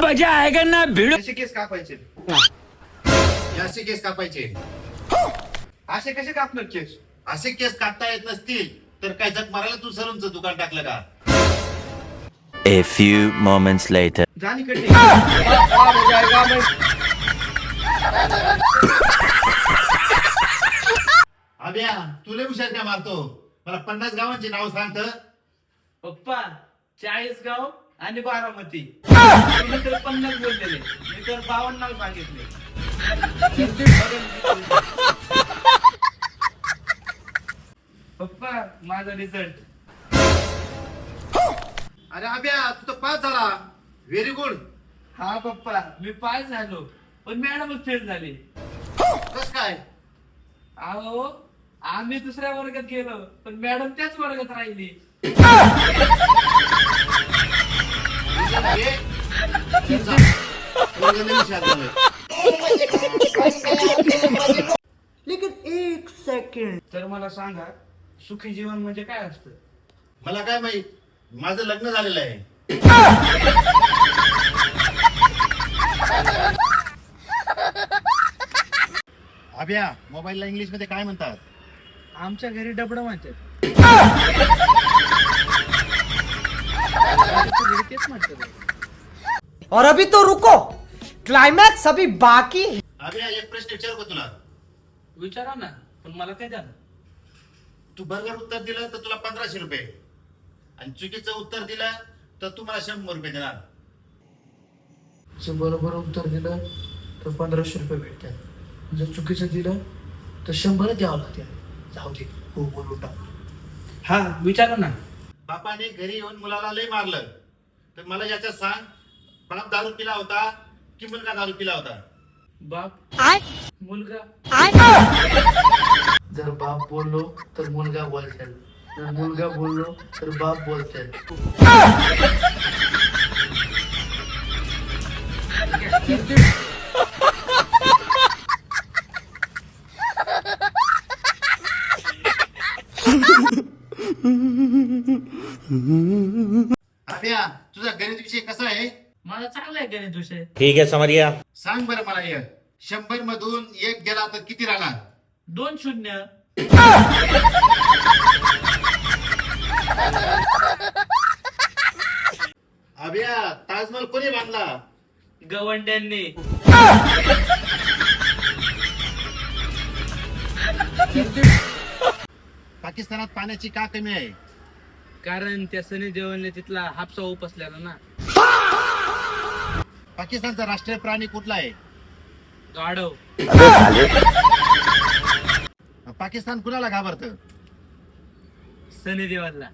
मजा आएगा ना भिड़ो. असे केस कापायचे असे केस कापायचे. असे कसे कापणार केस? असे केस कापता येत नसतील तर काय जग मारायला तू सलूनचं दुकान टाकलं का? A few moments later. जाणी कटी. अभ्या तुला हुशार काय मारतो? मला 50 गावांची नाव सांगत. पप्पा 40 गाव आणि बारामती. तुम्ही तर 50 बोललेले, मी तर 52 नाव सांगितले. पप्पा माझा रिझल्ट. अरे अभ्या तू तर पास झाला. Very good. हा पप्पा मी पास झालो पण मॅडमच फेल झाली. कस काय? अहो आम्ही दुसऱ्या वर्गात गेलो पण मॅडम त्याच वर्गात राहिली. तर मला सांगा सुखी जीवन म्हणजे काय असतं? मला काय माहित, माझं लग्न झालेलं आहे. अभ्या मोबाईलला इंग्लिश मध्ये काय म्हणतात? आमच्या घरी डबडं म्हणतात. तेच म्हणतात. और अभी तो रुको, क्लाइमैक्स अभी बाकी है. अभ्या एक प्रश्न विचारू का तुला? विचारा ना पण मला काय द्या. तू बरोबर उत्तर दिलं तर तुला 1500 रुपये आणि चुकीचं उत्तर दिलं तर तुम्हाला 100 रुपये देणार. जर बरोबर उत्तर दिलं तर 1500 रुपये भेटतात. जर चुकीचं दिलं तर 100 द्यावं लागते. जाऊ दे हो बोलू टाक. हा विचारा ना. बापाने घरी येऊन मुलाला लय मारलं तर मला याच्यात सांग, बाप दारू पिला होता की मुलगा दारू पिला होता? बाप. मुलगा. जर बाप बोललो तर मुलगा बोलतेल, जर मुलगा बोललो तर बाप बोलतेल. अभ्या तुझा गणित विषय कसा आहे? मला चांगला आहे गणित विषय. ठीक है समझ गया. सांग बरं मला. 100 मधून 1 गेला तर किती राहणार? 2 शून्य. अभ्या ताजमहल कोणी बांधला? गवंड्यांनी. पाकिस्तानात पाण्याची का कमी आहे? कारण त्या सनी देओलने तिथला हापसा उपसलेला ना. पाकिस्तानचा राष्ट्रीय प्राणी कुठला आहे? गाढव. पाकिस्तान कुणाला घाबरतं? सनी देओलला.